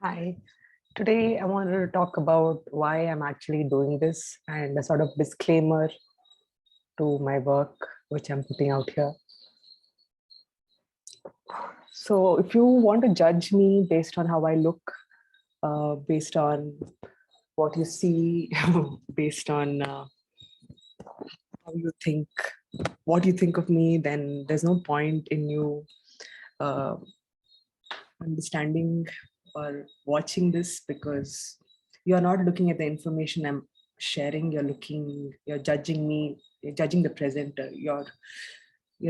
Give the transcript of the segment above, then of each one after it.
Hi. Today, I wanted to talk about why I'm actually doing this and a sort of disclaimer to my work, which I'm putting out here. So if you want to judge me based on how I look, based on what you see, based on how you think, what you think of me, then there's no point in you uh, understanding or watching this, because you're not looking at the information I'm sharing. You're judging me, you're judging the presenter, you're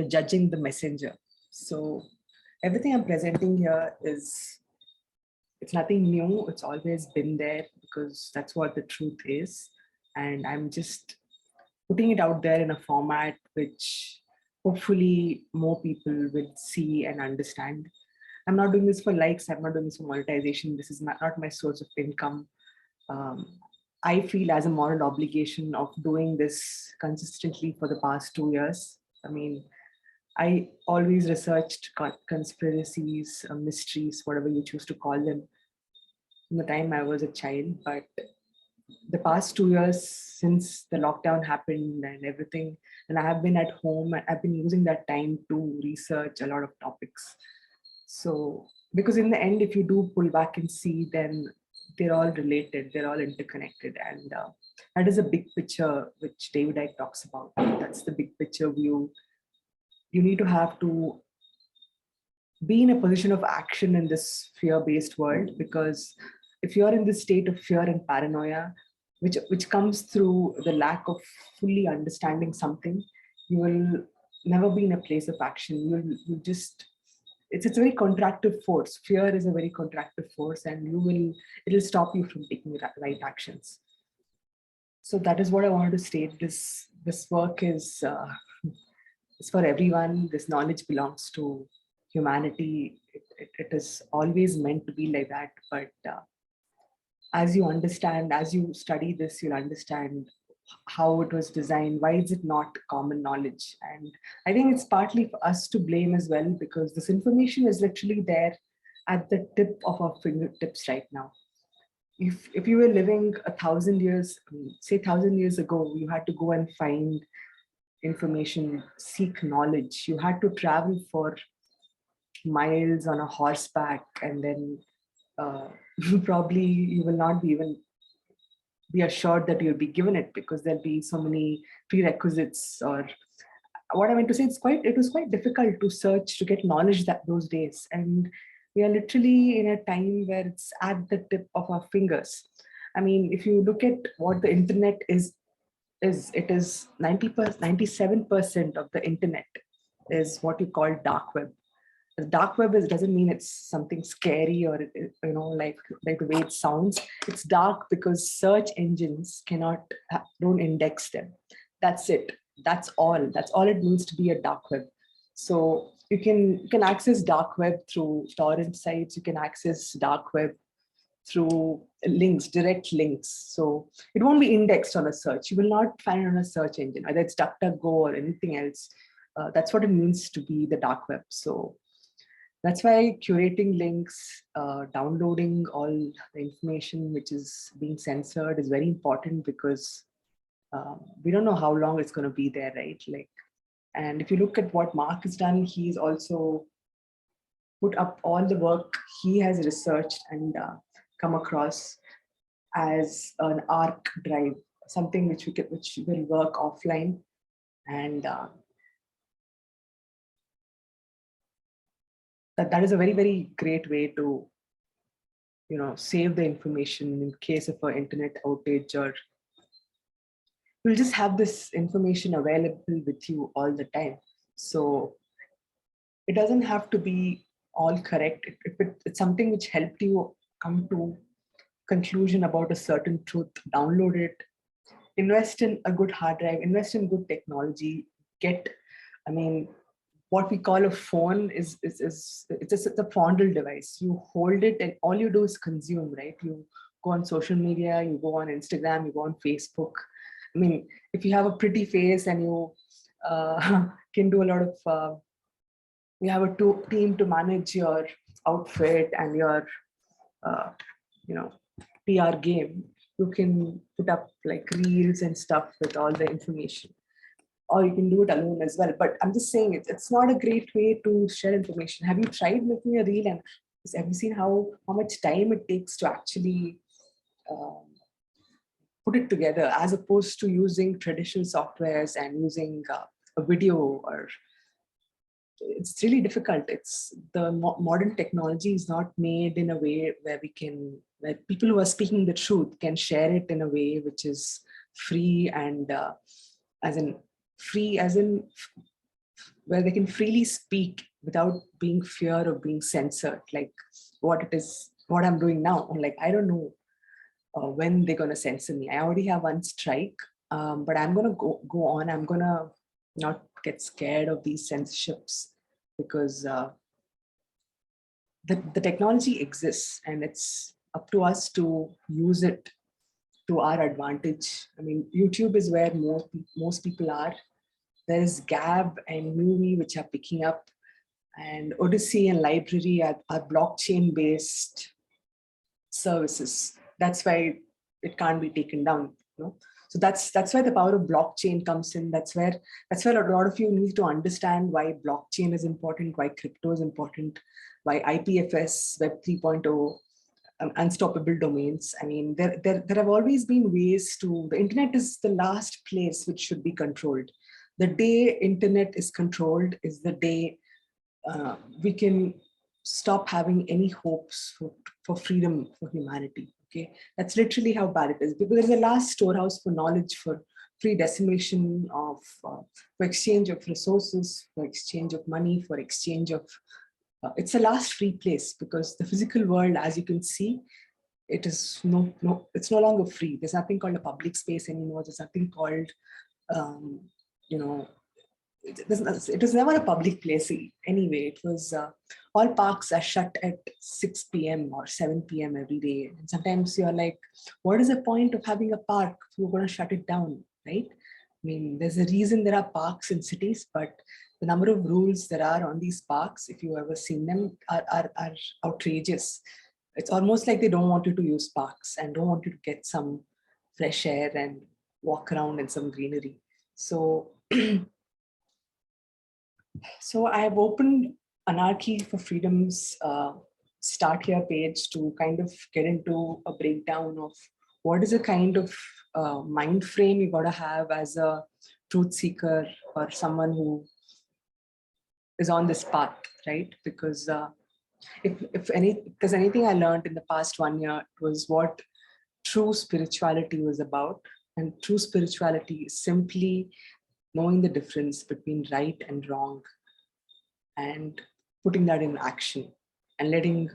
judging the messenger. So everything I'm presenting here it's nothing new. It's always been there because that's what the truth is. And I'm just putting it out there in a format which hopefully more people will see and understand. I'm not doing this for likes. I'm not doing this for monetization. This is not my source of income. Um, I feel as a moral obligation of doing this consistently for the past 2 years. I mean, I always researched conspiracies, mysteries, whatever you choose to call them, from the time I was a child. But the past 2 years since the lockdown happened and everything, and I have been at home, I've been using that time to research a lot of topics. So, because in the end, if you do pull back and see, then they're all related, they're all interconnected. And that is a big picture which David Icke talks about. That's the big picture view. You need to have to be in a position of action in this fear-based world, because if you're in this state of fear and paranoia, which comes through the lack of fully understanding something, you will never be in a place of action. You just it's a very contractive force. Fear is a very contractive force, and it'll stop you from taking right actions. So that is what I wanted to state. This work is for everyone. This knowledge belongs to humanity. It is always meant to be like that. But as you understand, as you study this, you'll understand how it was designed. Why is it not common knowledge? And I think it's partly for us to blame as well, because this information is literally there at the tip of our fingertips right now. If you were living 1,000 years, say 1,000 years ago, you had to go and find information, seek knowledge. You had to travel for miles on a horseback, and then probably you will not be even be assured that you'll be given it, because there'll be so many prerequisites. Or what I meant to say, it was quite difficult to search to get knowledge that those days. And we are literally in a time where it's at the tip of our fingers. I mean, if you look at what the internet is it is 97% of the internet is what you call dark web. The dark web doesn't mean it's something scary, or like the way it sounds. It's dark because search engines don't index them. That's it. That's all it means to be a dark web. So you can access dark web through torrent sites. You can access dark web through links, direct links. So it won't be indexed on a search. You will not find it on a search engine, whether it's DuckDuckGo or anything else. That's what it means to be the dark web. So that's why curating links, downloading all the information which is being censored is very important, because we don't know how long it's going to be there, right? And if you look at what Mark has done, he's also put up all the work he has researched and come across as an Ark Drive, something which will work offline. And that is a very, very great way to save the information in case of an internet outage, or you'll just have this information available with you all the time. So it doesn't have to be all correct. If it's something which helped you come to conclusion about a certain truth, download it, invest in a good hard drive, invest in good technology. What we call a phone is it's a fondle device. You hold it and all you do is consume, right? You go on social media, you go on Instagram, you go on Facebook. I mean, if you have a pretty face and you can do a lot of, you have a team to manage your outfit and your you know, PR game, you can put up like reels and stuff with all the information, or you can do it alone as well. But I'm just saying it's not a great way to share information. Have you tried making a reel, and have you seen how much time it takes to actually put it together, as opposed to using traditional softwares and using a video? Or it's really difficult. It's the modern technology is not made in a way where where people who are speaking the truth can share it in a way which is free, and free as in where they can freely speak without being fear of being censored, like what I'm doing now. I'm like, I don't know when they're going to censor me. I already have one strike, but I'm going to go on. I'm going to not get scared of these censorships, because the technology exists, and it's up to us to use it to our advantage. I mean, YouTube is where most people are. There's Gab and Movie, which are picking up, and Odyssey and Library are blockchain-based services. That's why it can't be taken down. You know? So that's why the power of blockchain comes in. That's where a lot of you need to understand why blockchain is important, why crypto is important, why IPFS, Web 3.0, unstoppable domains. I mean, there have always been ways to. The internet is the last place which should be controlled. The day internet is controlled is the day we can stop having any hopes for freedom for humanity. Okay, that's literally how bad it is, because there's a last storehouse for knowledge, for free decimation of, for exchange of resources, for exchange of money, for exchange of, it's a last free place, because the physical world, as you can see, it is it's no longer free. There's nothing called a public space anymore. There's nothing called, you know, it was never a public place anyway. It was all parks are shut at 6 p.m. or 7 p.m. every day. And sometimes you're like, what is the point of having a park if you're going to shut it down, right? I mean, there's a reason there are parks in cities, but the number of rules there are on these parks, if you ever seen them, are outrageous. It's almost like they don't want you to use parks and don't want you to get some fresh air and walk around in some greenery. So So I have opened Anarchy for Freedom's Start Here page to kind of get into a breakdown of what is the kind of mind frame you got to have as a truth seeker or someone who is on this path, right? Because if there's anything I learned in the past 1 year, it was what true spirituality was about. And true spirituality is simply knowing the difference between right and wrong and putting that in action and letting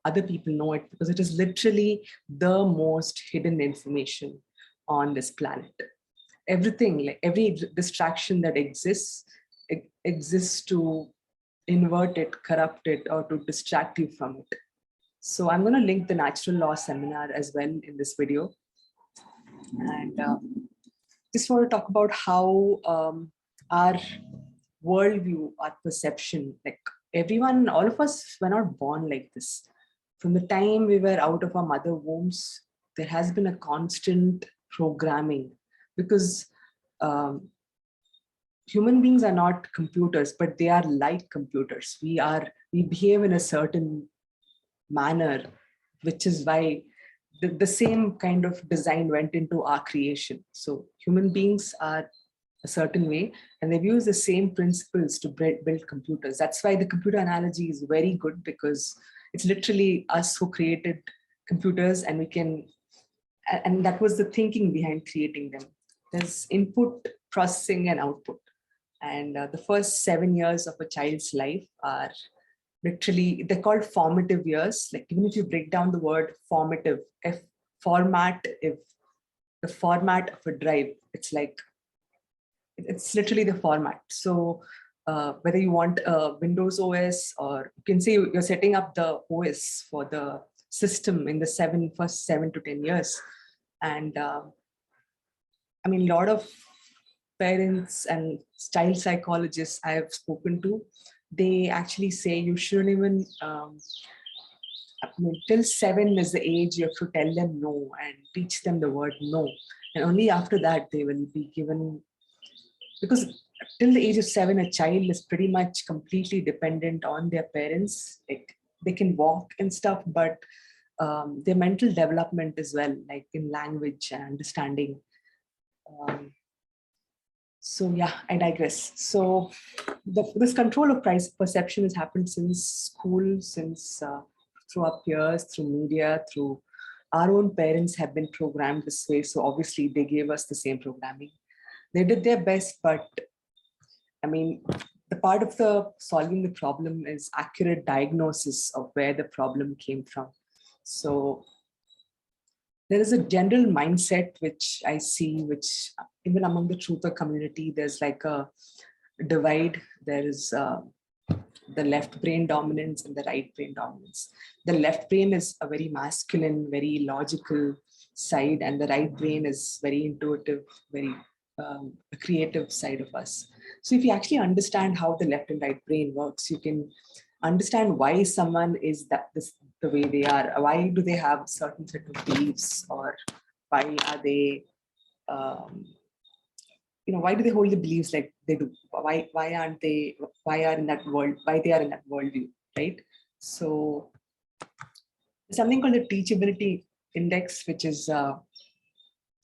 other people know it, because it is literally the most hidden information on this planet. Everything, like every distraction that exists, it exists to invert it, corrupt it, or to distract you from it. So I'm going to link the natural law seminar as well in this video. And just want to talk about how our worldview, our perception, like everyone, all of us were not born like this. From the time we were out of our mother wombs, there has been a constant programming, because human beings are not computers, but they are like computers. We behave in a certain manner, which is why the same kind of design went into our creation. So human beings are a certain way, and they've used the same principles to build computers. That's why the computer analogy is very good, because it's literally us who created computers, and and that was the thinking behind creating them. There's input, processing, and output. And the first 7 years of a child's life are literally, they're called formative years. Like, even if you break down the word formative, if the format of a drive, it's literally the format. So whether you want a Windows OS, or you can say you're setting up the OS for the system in the first 7 to 10 years. And I mean, a lot of parents and child psychologists I have spoken to, they actually say you shouldn't even till 7 is the age you have to tell them no and teach them the word no. And only after that they will be given, because till the age of 7, a child is pretty much completely dependent on their parents. Like they can walk and stuff, but their mental development as well, like in language and understanding. So yeah, I digress. So this control of price perception has happened since school, since through our peers, through media, through our own parents have been programmed this way. So obviously they gave us the same programming. They did their best, but I mean, the part of the solving the problem is accurate diagnosis of where the problem came from. So there is a general mindset which I see, which even among the truther community, there's like a divide. There is the left brain dominance and the right brain dominance. The left brain is a very masculine, very logical side, and the right brain is very intuitive, very creative side of us. So if you actually understand how the left and right brain works, you can understand why someone is the way they are. Why do they have certain set of beliefs, or why are they, why do they hold the beliefs like they do? Why aren't they? Why are in that world? Why they are in that worldview, right? So something called the Teachability Index, which is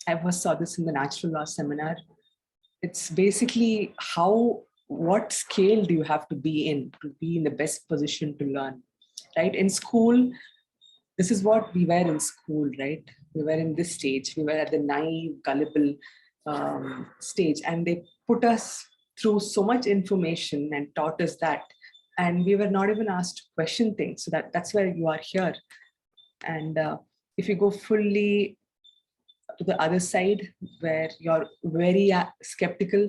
I first saw this in the natural law seminar. It's basically what scale do you have to be in the best position to learn, right? In school, this is what we were in school, right? We were in this stage. We were at the naive, gullible stage, and they put us through so much information and taught us that, and we were not even asked to question things. So that's where you are here. And if you go fully to the other side, where you're very skeptical,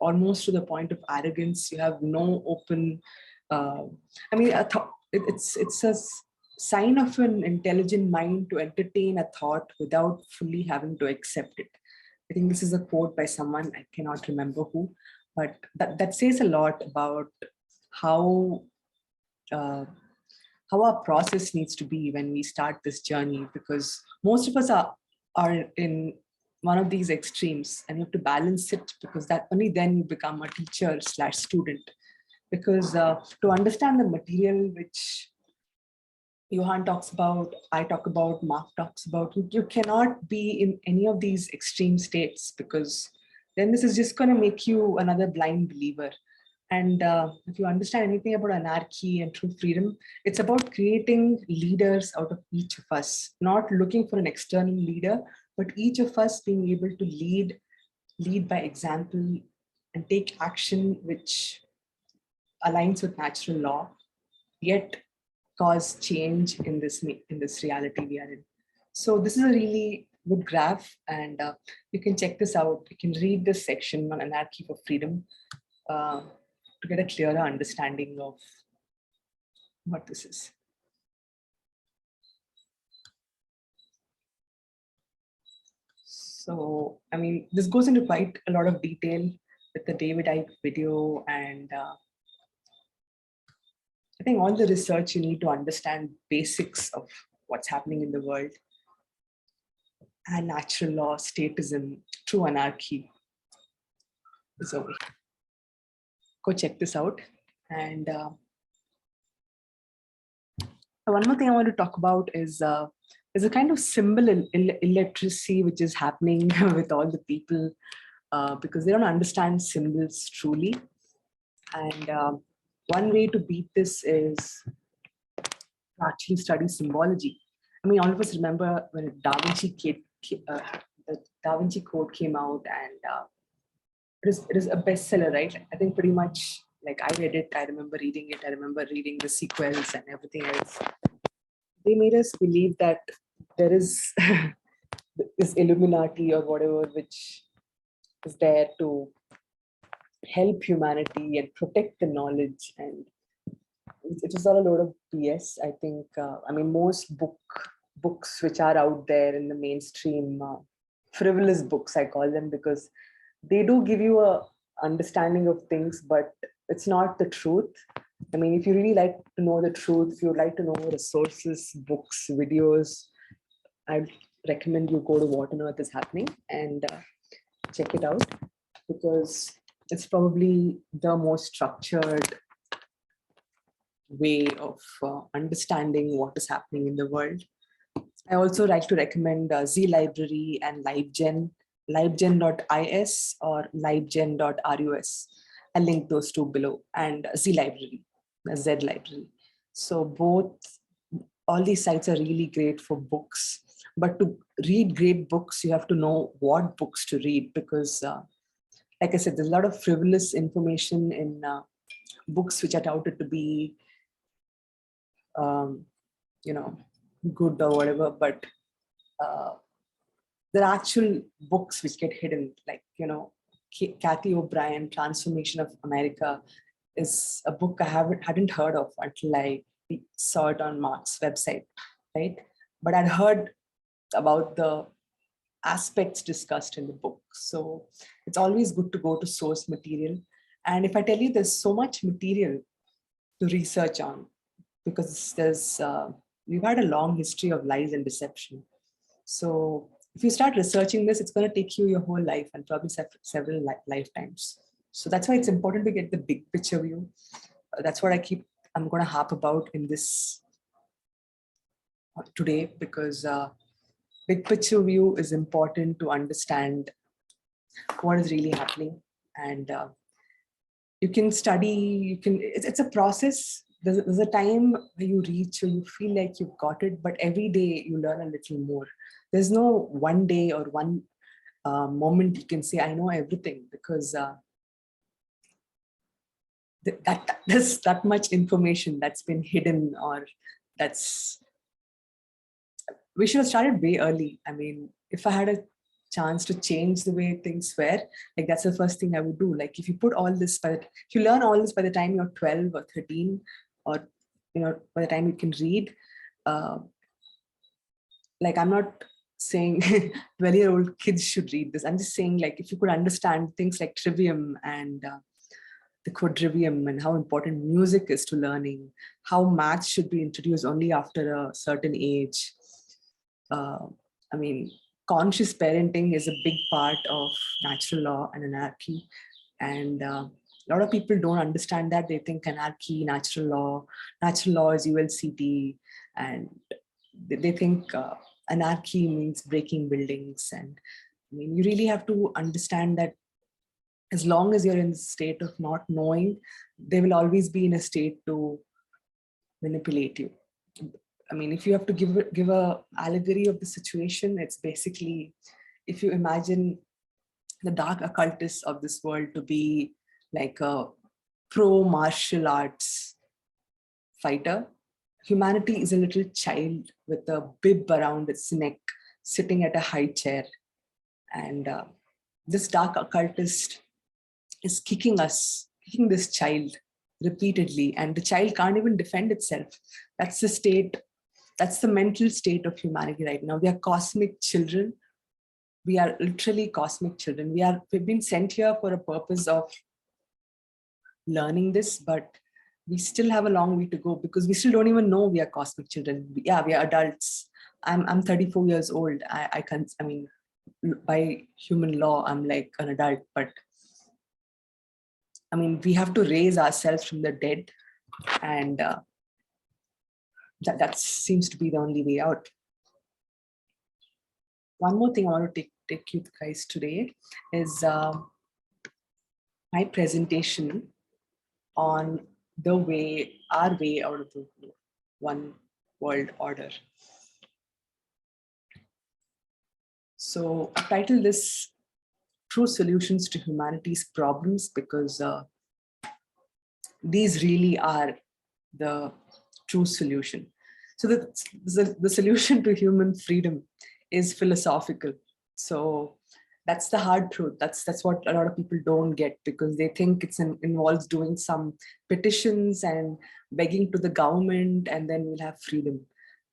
almost to the point of arrogance, you have no open, it's a sign of an intelligent mind to entertain a thought without fully having to accept it. I think this is a quote by someone, I cannot remember who, but that says a lot about how our process needs to be when we start this journey, because most of us are in one of these extremes, and you have to balance it, because that only then you become a teacher/student. Because to understand the material which Johan talks about, I talk about, Mark talks about, you cannot be in any of these extreme states, because then this is just going to make you another blind believer. And if you understand anything about anarchy and true freedom, it's about creating leaders out of each of us, not looking for an external leader, but each of us being able to lead by example and take action which aligns with natural law, yet cause change in this reality we are in. So this is a really good graph, and you can check this out. You can read this section on Anarchy for Freedom to get a clearer understanding of what this is. So, I mean, this goes into quite a lot of detail with the David Icke video, and I think all the research you need to understand basics of what's happening in the world, and natural law, statism, true anarchy is over. Go check this out. And one more thing I want to talk about is there's a kind of symbol illiteracy which is happening with all the people because they don't understand symbols truly. And one way to beat this is to actually study symbology. I mean, all of us remember when the Da Vinci Code came out, and it is a bestseller, right? I think pretty much, like, I read it, I remember reading it, I remember reading the sequels and everything else. They made us believe that there is this Illuminati or whatever, which is there to help humanity and protect the knowledge, and it is all a load of BS. I think, I mean, most books which are out there in the mainstream, frivolous books, I call them, because they do give you a understanding of things, but it's not the truth. I mean, if you really like to know the truth, if you would like to know resources, books, videos, I'd recommend you go to What on Earth is Happening and check it out, because it's probably the most structured way of understanding what is happening in the world. I also like to recommend Z Library and LiveGen, livegen.is or livegen.rus. I'll link those two below, and Z Library, the Z Library. So all these sites are really great for books, but to read great books, you have to know what books to read, because like I said, there's a lot of frivolous information in books which are touted to be, good or whatever, but there are actual books which get hidden, like, Kathy O'Brien, Transformation of America is a book I hadn't heard of until I saw it on Mark's website, right? But I'd heard about the aspects discussed in the book. So it's always good to go to source material. And if I tell you there's so much material to research on, because we've had a long history of lies and deception. So if you start researching this, it's going to take you your whole life and probably several lifetimes. So that's why it's important to get the big picture view. That's what I'm going to harp about in this today, because big picture view is important to understand what is really happening. And you can study, it's a process. There's a time where you reach, where you feel like you've got it, but every day you learn a little more. There's no one day or one moment you can say, I know everything, because there's that much information that's been hidden, or we should have started way early. I mean, if I had a chance to change the way things were, like, that's the first thing I would do. Like, if you put all this, if you learn all this by the time you're 12 or 13, or, by the time you can read, like, I'm not saying 12-year-old kids should read this. I'm just saying, like, if you could understand things like trivium and the quadrivium, and how important music is to learning, how maths should be introduced only after a certain age. I mean, conscious parenting is a big part of natural law and anarchy. And a lot of people don't understand that. They think anarchy, natural law is ULCT, and they think anarchy means breaking buildings. And I mean, you really have to understand that as long as you're in the state of not knowing, they will always be in a state to manipulate you. I mean, if you have to give a allegory of the situation, it's basically, if you imagine the dark occultists of this world to be like a pro martial arts fighter, humanity is a little child with a bib around its neck, sitting at a high chair. And this dark occultist is kicking this child repeatedly, and the child can't even defend itself. That's the state. That's the mental state of humanity right now. We are cosmic children. We are literally cosmic children. We've been sent here for a purpose of learning this, but we still have a long way to go, because we still don't even know we are cosmic children. We are adults. I'm 34 years old. I mean, by human law, I'm like an adult, but I mean, we have to raise ourselves from the dead, and that seems to be the only way out. One more thing I want to take you guys today is my presentation on our way out of the one world order. So I titled this True Solutions to Humanity's Problems, because these really are the true solution. So the solution to human freedom is philosophical. So that's the hard truth. That's what a lot of people don't get, because they think involves doing some petitions and begging to the government, and then we'll have freedom.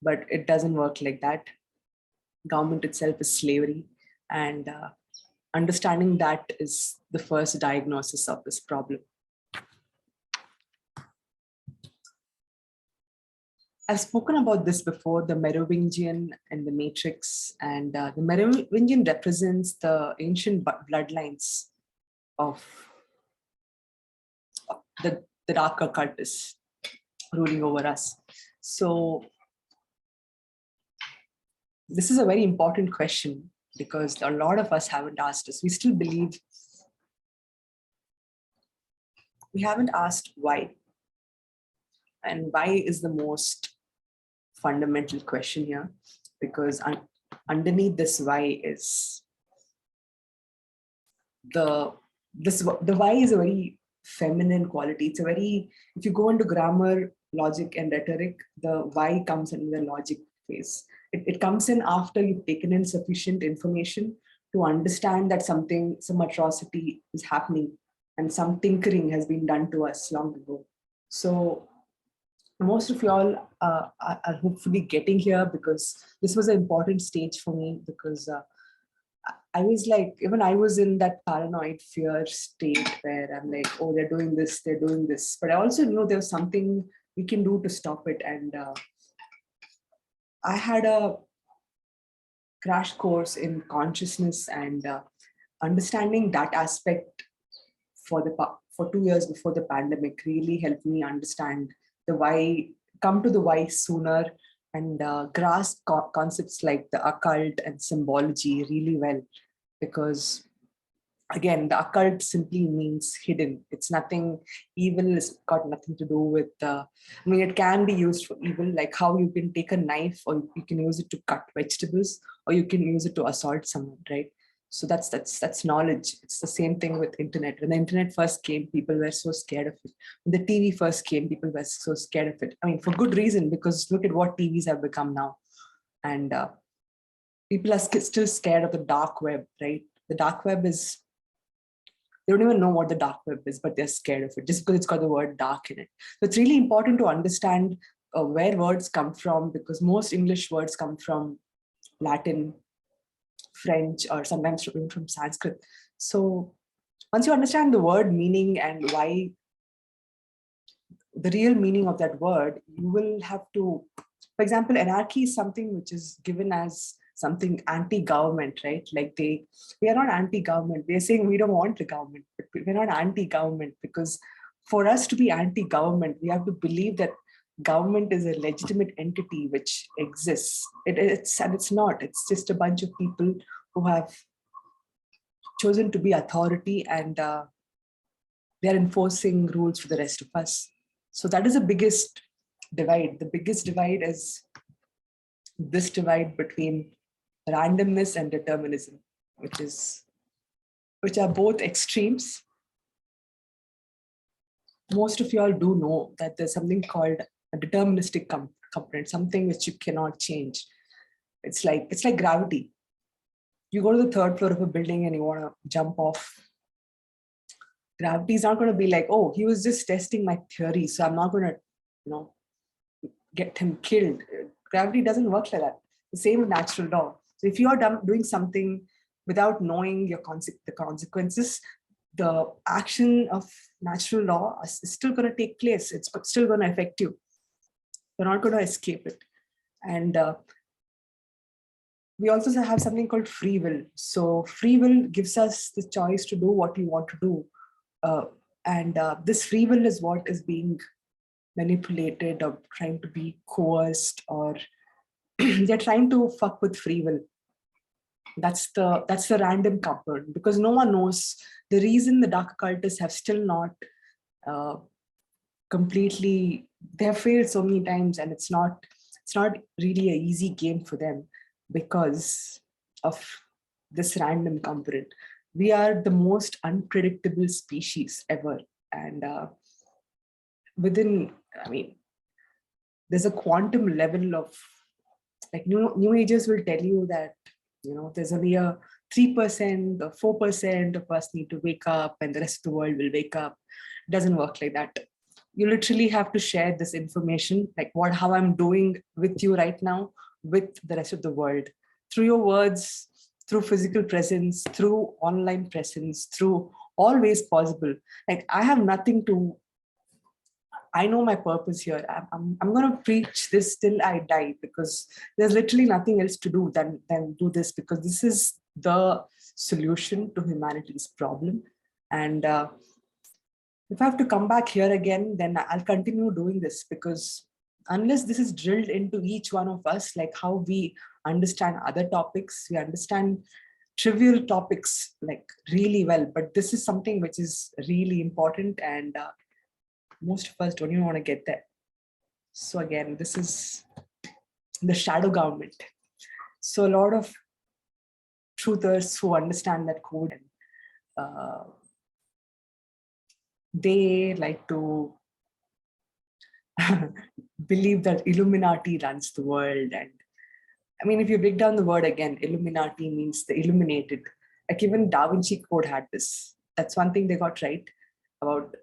But it doesn't work like that. Government itself is slavery, and understanding that is the first diagnosis of this problem. I've spoken about this before, the Merovingian and the Matrix, and the Merovingian represents the ancient bloodlines of the dark occultists ruling over us. So this is a very important question because a lot of us haven't asked us. We still believe, we haven't asked why. And why is the most fundamental question here, because underneath this why is the why is a very feminine quality. It's a very, if you go into grammar, logic and rhetoric, the why comes in the logic phase. It comes in after you've taken in sufficient information to understand that some atrocity is happening and some tinkering has been done to us long ago. So most of y'all are hopefully getting here, because this was an important stage for me, because I was like, even I was in that paranoid fear state where I'm like, oh, they're doing this, but I also knew there was something we can do to stop it. And I had a crash course in consciousness and understanding that aspect for 2 years before the pandemic really helped me understand the why, come to the why sooner, and grasp concepts like the occult and symbology really well. Because again, the occult simply means hidden. It's nothing, evil has got nothing to do with, I mean, it can be used for evil, like how you can take a knife or you can use it to cut vegetables, or you can use it to assault someone, right? So that's knowledge. It's the same thing with internet. When the internet first came, people were so scared of it. When the TV first came, people were so scared of it. I mean, for good reason, because look at what TVs have become now. And people are still scared of the dark web, right? The dark web is, they don't even know what the dark web is, but they're scared of it just because it's got the word dark in it. So it's really important to understand where words come from, because most English words come from Latin, French, or sometimes even from Sanskrit. So once you understand the word meaning and why, the real meaning of that word, you will have to, for example, anarchy is something which is given as something anti-government, right? Like we are not anti-government. We are saying we don't want the government, but we're not anti-government, because for us to be anti-government, we have to believe that government is a legitimate entity which exists. It's not. It's just a bunch of people who have chosen to be authority, and they're enforcing rules for the rest of us. So that is the biggest divide. The biggest divide is this divide between randomness and determinism, which are both extremes. Most of y'all do know that there's something called a deterministic component, something which you cannot change. It's like gravity. You go to the 3rd floor of a building and you want to jump off. Gravity is not going to be like, oh, he was just testing my theory, so I'm not going to, get him killed. Gravity doesn't work like that. The same with natural law. So if you are doing something without knowing the consequences, the action of natural law is still going to take place. It's still going to affect you. You're not going to escape it. And we also have something called free will. So free will gives us the choice to do what we want to do. And this free will is what is being manipulated or trying to be coerced, or they're trying to fuck with free will. That's the random component, because no one knows the reason the dark occultists have still not completely, they have failed so many times, and it's not really an easy game for them because of this random component. We are the most unpredictable species ever. And there's a quantum level of, like, new agers will tell you that, there's only a 3% or 4% of us need to wake up and the rest of the world will wake up. It doesn't work like that. You literally have to share this information, like how I'm doing with you right now, with the rest of the world, through your words, through physical presence, through online presence, through all ways possible. Like I have nothing to I know my purpose here. I'm going to preach this till I die, because there's literally nothing else to do than do this, because this is the solution to humanity's problem. And if I have to come back here again, then I'll continue doing this, because unless this is drilled into each one of us, like how we understand other topics, we understand trivial topics like really well, but this is something which is really important, and most of us don't even want to get there. So again, this is the shadow government. So a lot of truthers who understand that code, they like to believe that Illuminati runs the world. And I mean, if you break down the word again, Illuminati means the illuminated. Like even Da Vinci Code had this. That's one thing they got right about.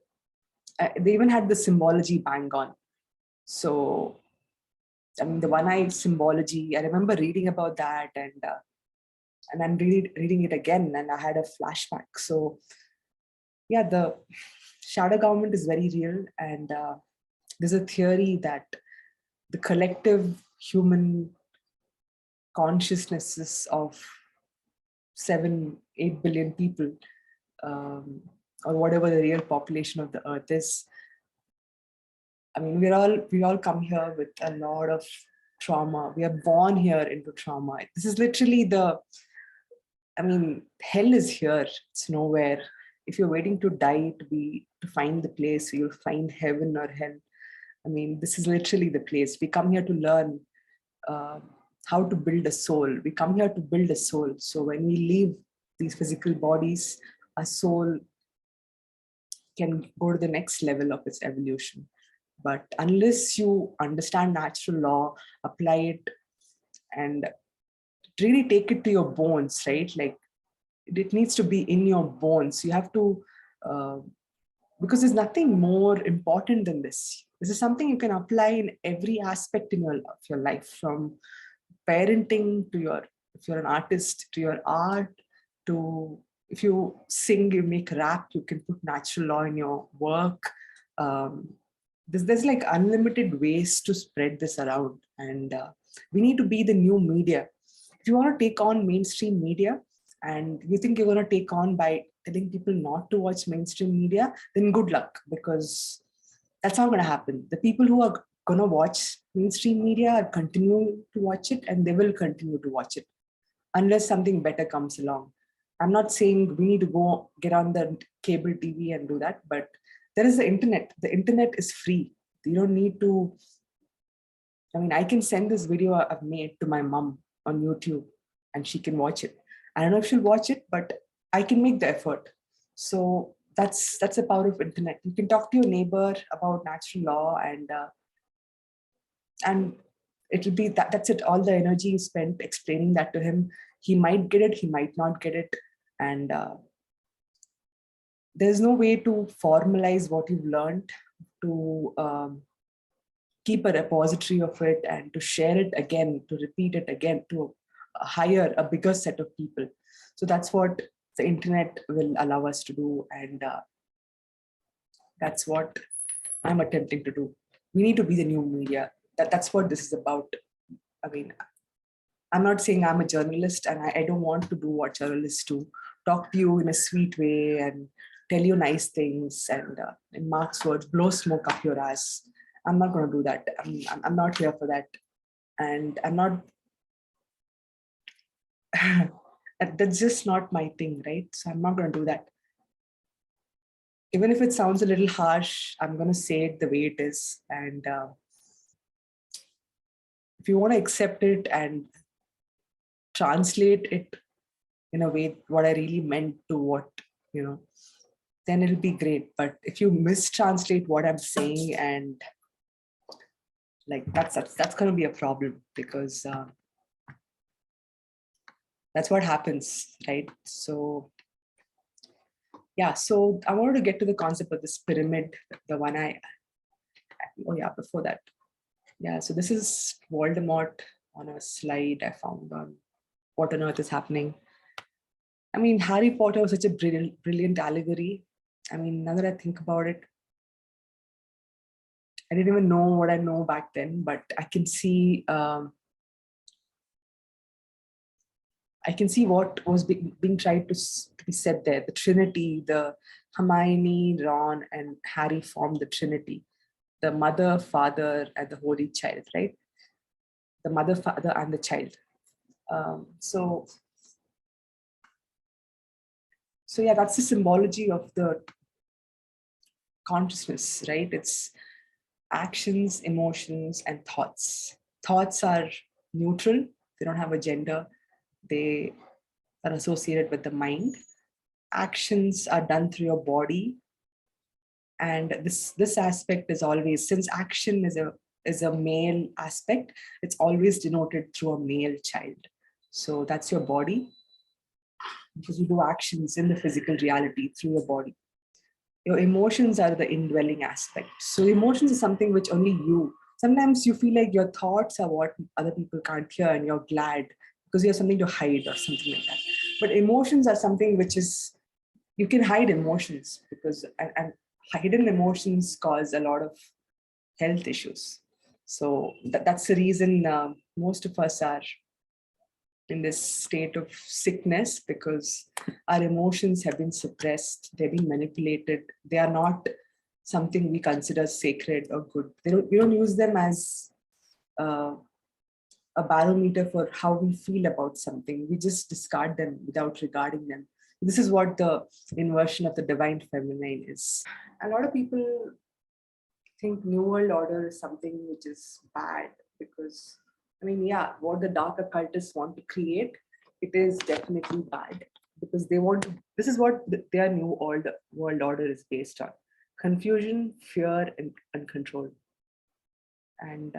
They even had the symbology bang on. So, I mean, the one-eyed symbology, I remember reading about that, and I'm reading it again, and I had a flashback. So yeah, the shadow government is very real. And there's a theory that the collective human consciousnesses of 7-8 billion people, or whatever the real population of the earth is. I mean, we all come here with a lot of trauma. We are born here into trauma. This is literally I mean, hell is here. It's nowhere. If you're waiting to die to find the place, you'll find heaven or hell. I mean, this is literally the place. We come here to learn how to build a soul. We come here to build a soul. So when we leave these physical bodies, our soul can go to the next level of its evolution. But unless you understand natural law, apply it, and really take it to your bones, right? Like it needs to be in your bones. You have to, because there's nothing more important than this. This is something you can apply in every aspect of your life, from parenting to if you're an artist, to your art, to if you sing, you make rap, you can put natural law in your work. There's like unlimited ways to spread this around, and we need to be the new media. If you want to take on mainstream media, and you think you're going to take on by telling people not to watch mainstream media, then good luck, because that's not going to happen. The people who are going to watch mainstream media are continuing to watch it, and they will continue to watch it unless something better comes along. I'm not saying we need to go get on the cable TV and do that, but there is the internet. The internet is free. You don't need to, I mean, I can send this video I've made to my mom on YouTube and she can watch it. I don't know if she'll watch it, but I can make the effort. So that's the power of internet. You can talk to your neighbor about natural law, and it'll be that's it. All the energy you spent explaining that to him, he might get it, he might not get it. And there's no way to formalize what you've learned, to keep a repository of it and to share it again, to repeat it again, to hire a bigger set of people. So that's what the internet will allow us to do. And that's what I'm attempting to do. We need to be the new media. That's what this is about. I mean, I'm not saying I'm a journalist, and I don't want to do what journalists do, talk to you in a sweet way and tell you nice things, and in Mark's words, blow smoke up your ass. I'm not going to do that. I'm not here for that. And I'm not, that's just not my thing, right? So I'm not going to do that. Even if it sounds a little harsh, I'm going to say it the way it is. And if you want to accept it and translate it in a way, what I really meant to what, then it'll be great. But if you mistranslate what I'm saying, and like that's going to be a problem, because that's what happens, right? So yeah, so I wanted to get to the concept of this pyramid, the one before that. Yeah, so this is Voldemort on a slide I found on what on earth is happening. I mean, Harry Potter was such a brilliant allegory. I mean, now that I think about it, I didn't even know what I know back then, but I can see what was being tried to be said there. The Trinity, the Hermione, Ron, and Harry form the Trinity. The mother, father, and the holy child, right? The mother, father, and the child. So yeah, that's the symbology of the consciousness, right? It's actions, emotions, and thoughts. Thoughts are neutral. They don't have a gender. They are associated with the mind. Actions are done through your body. And this aspect is always, since action is a male aspect, it's always denoted through a male child. So that's your body, because you do actions in the physical reality through your body. Your emotions are the indwelling aspect. So emotions is something which only you, sometimes you feel like your thoughts are what other people can't hear and you're glad because you have something to hide or something like that. But emotions are something which is, you can hide emotions because, and hidden emotions cause a lot of health issues. So that's the reason most of us are in this state of sickness, because our emotions have been suppressed, they've been manipulated, they are not something we consider sacred or good. We don't use them as a barometer for how we feel about something. We just discard them without regarding them. This is what the inversion of the divine feminine is. A lot of people think New World Order is something which is bad because, I mean, yeah, what the dark occultists want to create, it is definitely bad because they want to, this is what their New World Order is based on: confusion, fear, and control. And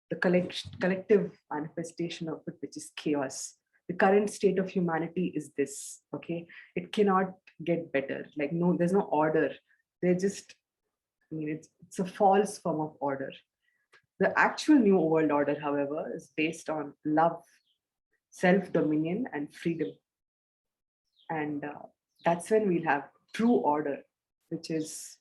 the collective manifestation of it, which is chaos. The current state of humanity is this, okay? It cannot get better. Like, no, there's no order. They're just, I mean, it's a false form of order. The actual New World Order, however, is based on love, self-dominion, and freedom. And that's when we'll have true order, which is,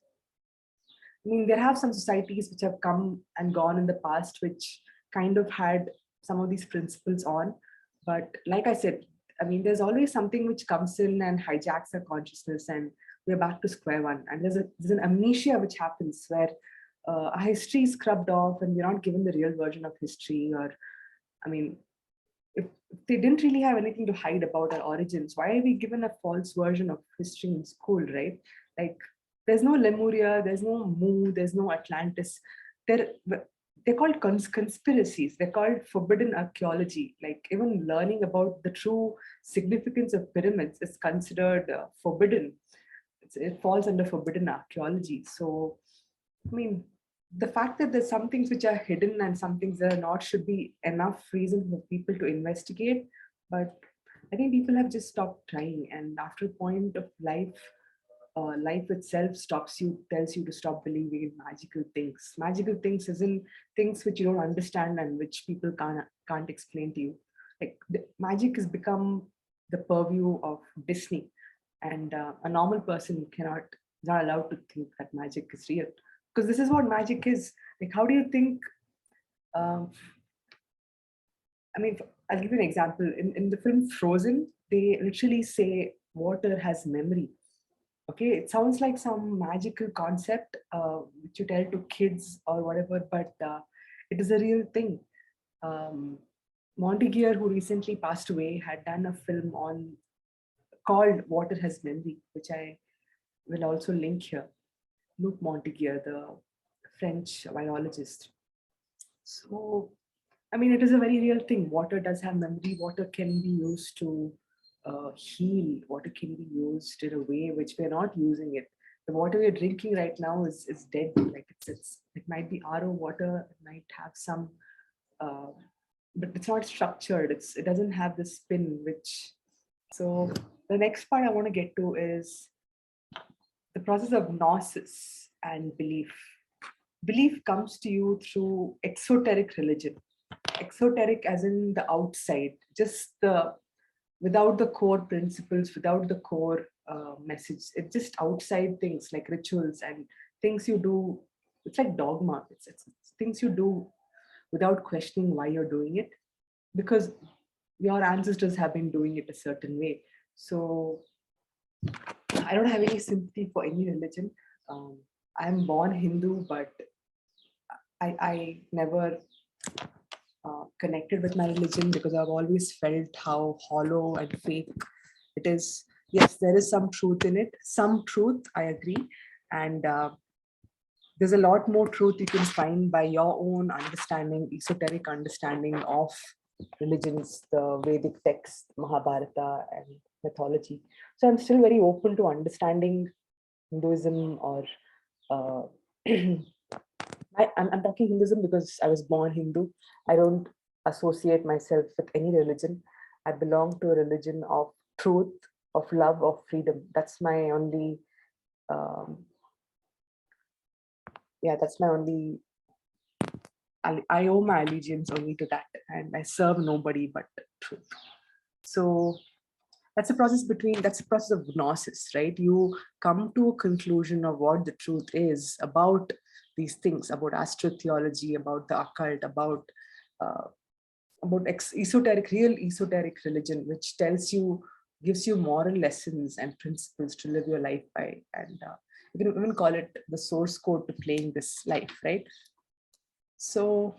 I mean, there have some societies which have come and gone in the past, which kind of had some of these principles on. But like I said, I mean, there's always something which comes in and hijacks our consciousness, and we're back to square one. And there's an amnesia which happens where our history is scrubbed off and we're not given the real version of history. Or, I mean, if they didn't really have anything to hide about our origins, why are we given a false version of history in school, right? Like, there's no Lemuria, there's no Mu, there's no Atlantis. They're called conspiracies. They're called forbidden archaeology. Like, even learning about the true significance of pyramids is considered forbidden. It falls under forbidden archaeology. So, I mean, the fact that there's some things which are hidden and some things that are not should be enough reason for people to investigate. But I think people have just stopped trying. And after a point of life, life itself tells you to stop believing in magical things. Magical things isn't things which you don't understand and which people can't explain to you. Like, magic has become the purview of Disney, and a normal person is not allowed to think that magic is real, because this is what magic is. Like, how do you think? Um, I mean, I'll give you an example. In the film Frozen, they literally say water has memory. Okay, it sounds like some magical concept which you tell to kids or whatever, but it is a real thing. Montagier, who recently passed away, had done a film called Water Has Memory, which I will also link here. Luc Montagier, the French biologist. So, I mean, it is a very real thing. Water does have memory. Water can be used to heal. Water can be used in a way which we're not using it. The water we're drinking right now is dead. Like, it might be RO water. It might have some, but it's not structured. It doesn't have the spin. So the next part I want to get to is the process of Gnosis and belief. Belief comes to you through exoteric religion. Exoteric as in the outside, just without the core principles, without the core message. It's just outside things like rituals and things you do it's like dogma. It's things you do without questioning why you're doing it, because your ancestors have been doing it a certain way. So I don't have any sympathy for any religion. I'm born Hindu, but I never connected with my religion because I've always felt how hollow and fake it is. Yes, there is some truth in it. Some truth, I agree. And there's a lot more truth you can find by your own understanding, esoteric understanding of religions, the Vedic text, Mahabharata, and mythology. So I'm still very open to understanding Hinduism or I'm talking Hinduism because I was born Hindu. I don't associate myself with any religion. I belong to a religion of truth, of love, of freedom. That's my only, that's my only, I owe my allegiance only to that, and I serve nobody but truth. So that's a process of Gnosis, right? You come to a conclusion of what the truth is about these things, about astrotheology, about the occult, about real esoteric religion, which gives you moral lessons and principles to live your life by. And you can even call it the source code to playing this life, right? So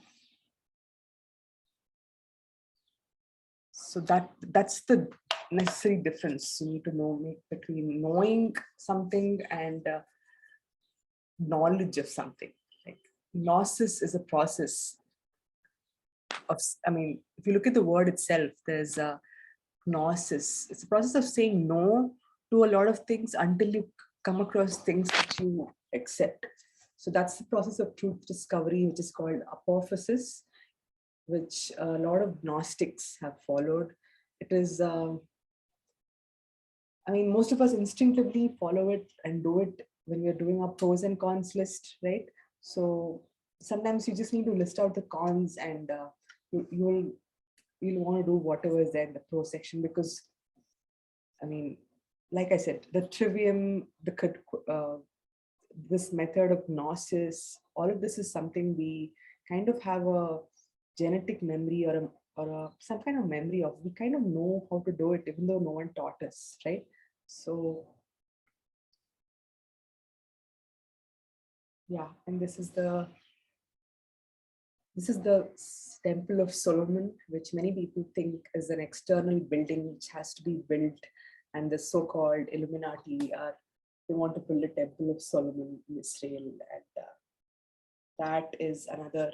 that's the necessary difference you need to make between knowing something and knowledge of something. Like Gnosis is a process of, if you look at the word itself, there's a Gnosis. It's a process of saying no to a lot of things until you come across things that you accept. So that's the process of truth discovery, which is called Apophasis, which a lot of Gnostics have followed. It is, most of us instinctively follow it and do it when we're doing our pros and cons list, right? So sometimes you just need to list out the cons, and you'll want to do whatever is there in the pro section, because, like I said, the trivium, this method of Gnosis, all of this is something we kind of have a genetic memory or some kind of memory of. We kind of know how to do it, even though no one taught us, right? So yeah, and this is the Temple of Solomon, which many people think is an external building which has to be built, and the so-called Illuminati they want to build a Temple of Solomon in Israel, and that is another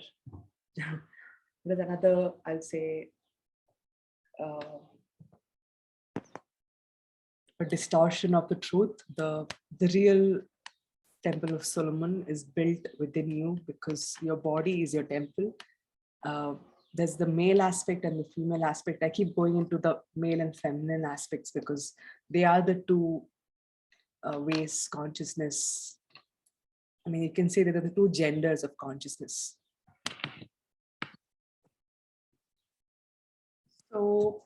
I'll say a distortion of the truth. The real Temple of Solomon is built within you, because your body is your temple. There's the male aspect and the female aspect. I keep going into the male and feminine aspects because they are the two ways consciousness. You can say that they're the two genders of consciousness. So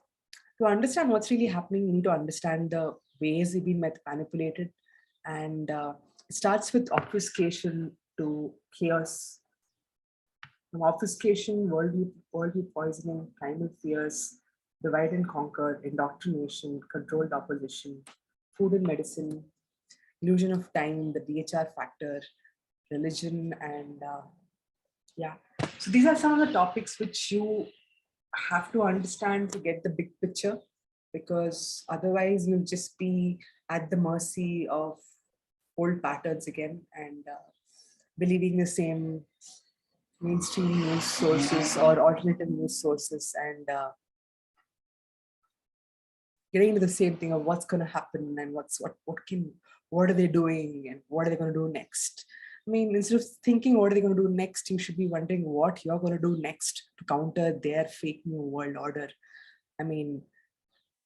to understand what's really happening, you need to understand the ways we've been manipulated. And it starts with obfuscation to chaos. From obfuscation, worldview poisoning, primal fears, divide and conquer, indoctrination, controlled opposition, food and medicine, illusion of time, the DHR factor, religion, and So these are some of the topics which you have to understand to get the big picture, because otherwise you'll just be at the mercy of old patterns again, and believing the same mainstream news sources or alternative news sources, and getting into the same thing of what's going to happen and what are they doing and what are they going to do next. Instead of thinking what are they going to do next, you should be wondering what you're going to do next to counter their fake new world order.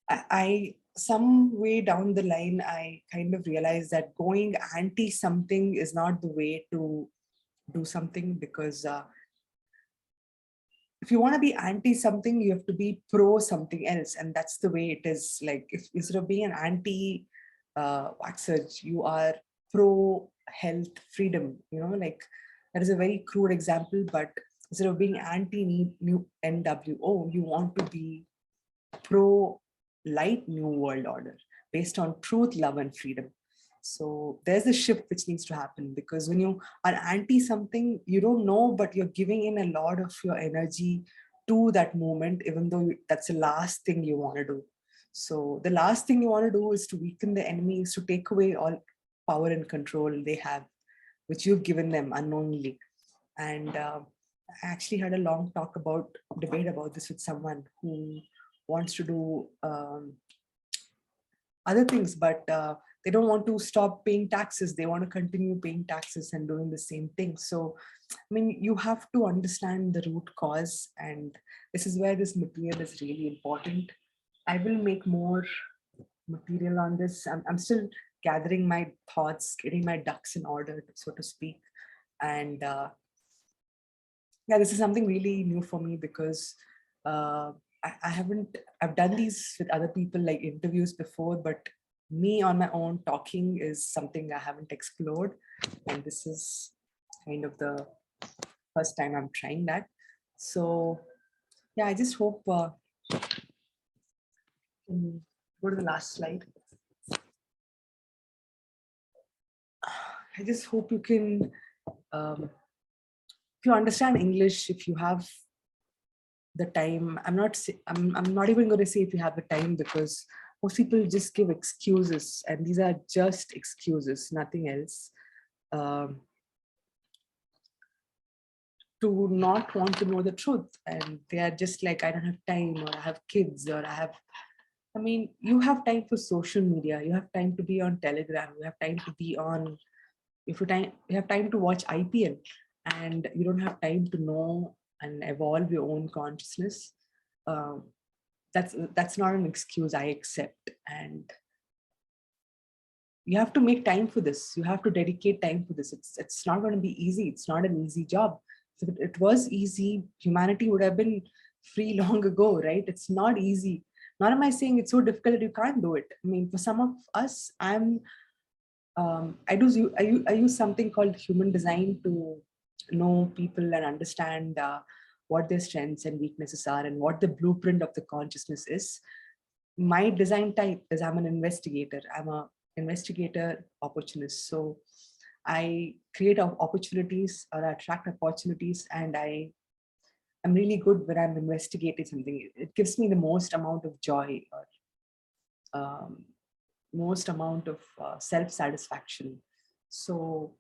I some way down the line, I kind of realized that going anti something is not the way to do something, because if you want to be anti something, you have to be pro something else. And that's the way it is. Like, if instead of being an anti vaxxer, you are pro health freedom, like That is a very crude example, but instead of being anti-new NWO, you want to be pro-light new world order based on truth, love, and freedom. So there's a shift which needs to happen, because when you are anti something, you don't know, but you're giving in a lot of your energy to that movement, even though that's the last thing you want to do. So the last thing you want to do is to weaken the enemy, is to take away all power and control they have, which you've given them unknowingly. And I actually had a long debate about this with someone who wants to do other things, but they don't want to stop paying taxes. They want to continue paying taxes and doing the same thing. So, I mean, you have to understand the root cause, and this is where this material is really important. I will make more material on this. I'm still gathering my thoughts, getting my ducks in order, so to speak. And yeah, this is something really new for me, because I've done these with other people, like interviews before, but me on my own talking is something I haven't explored. And this is kind of the first time I'm trying that. So yeah, I just hope, go to the last slide. I just hope you can, if you understand English, if you have the time, I'm not even going to say if you have the time, because most people just give excuses, and these are just excuses, nothing else, to not want to know the truth. And they are just like, I don't have time, or I have kids, or I mean, you have time for social media, you have time to be on Telegram, you have time to be on, you have time to watch IPL, and you don't have time to know and evolve your own consciousness. That's not an excuse I accept. And you have to make time for this. You have to dedicate time for this. It's not going to be easy. It's not an easy job. If it was easy, humanity would have been free long ago, right? It's not easy. Not am I saying it's so difficult that you can't do it. I mean, for some of us, I use something called human design to know people and understand what their strengths and weaknesses are, and what the blueprint of the consciousness is. My design type is, I'm an investigator. I'm a investigator opportunist. So I create opportunities, or attract opportunities, and I'm really good when I'm investigating something. It gives me the most amount of joy, or most amount of self-satisfaction. So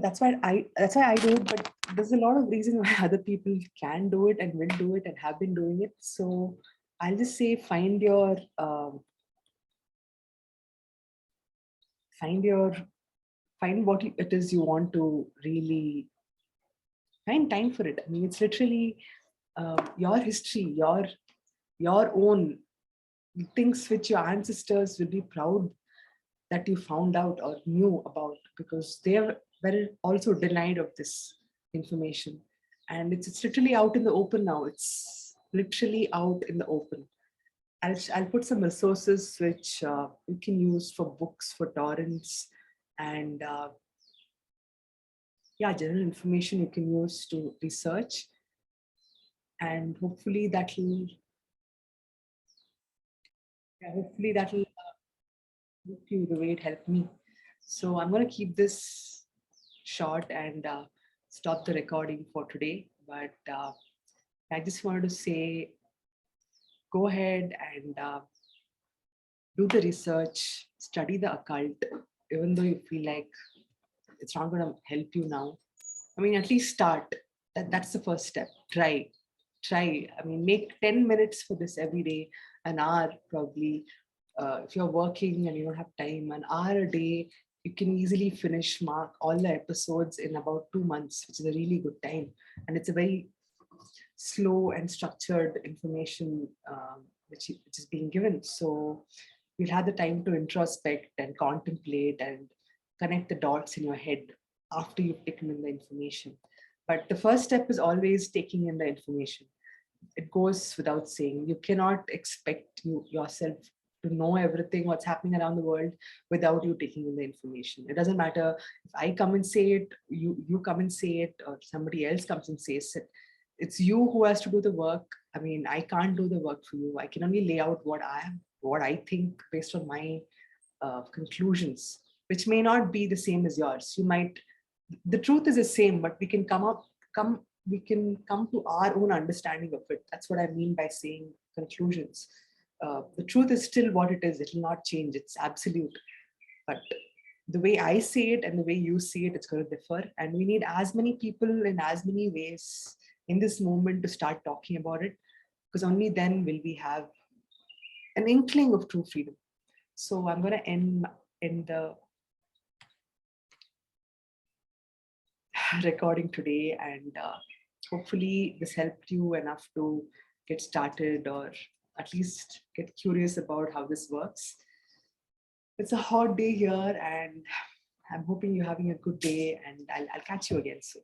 that's why I do it. But there's a lot of reasons why other people can do it and will do it and have been doing it. So I'll just say, find what it is you want to really find time for it. I mean, it's literally your history, your own things which your ancestors will be proud that you found out or knew about, because they were also denied of this information. And it's literally out in the open now. It's literally out in the open. I'll put some resources which you can use for books, for torrents, and yeah, general information you can use to research. And hopefully that'll help you the way it helped me. So I'm going to keep this short and stop the recording for today. But I just wanted to say, go ahead and do the research, study the occult, even though you feel like it's not going to help you now. I mean, at least start. That's the first step. Try. I mean, make 10 minutes for this every day, an hour probably. If you're working and you don't have time, an hour a day, you can easily mark all the episodes in about 2 months, which is a really good time. And it's a very slow and structured information which is being given. So you'll have the time to introspect and contemplate and connect the dots in your head after you've taken in the information. But the first step is always taking in the information. It goes without saying. You cannot expect yourself to know everything what's happening around the world without you taking in the information. It doesn't matter if I come and say it, you come and say it, or somebody else comes and says it. It's you who has to do the work. I mean, I can't do the work for you. I can only lay out what I think based on my conclusions, which may not be the same as yours. You might, the truth is the same, but we can come to our own understanding of it. That's what I mean by saying conclusions. The truth is still what it is. It will not change. It's absolute. But the way I see it and the way you see it, it's going to differ. And we need as many people in as many ways in this moment to start talking about it, because only then will we have an inkling of true freedom. So I'm going to end the recording today, and hopefully this helped you enough to get started, or at least get curious about how this works. It's a hot day here, and I'm hoping you're having a good day, and I'll catch you again soon.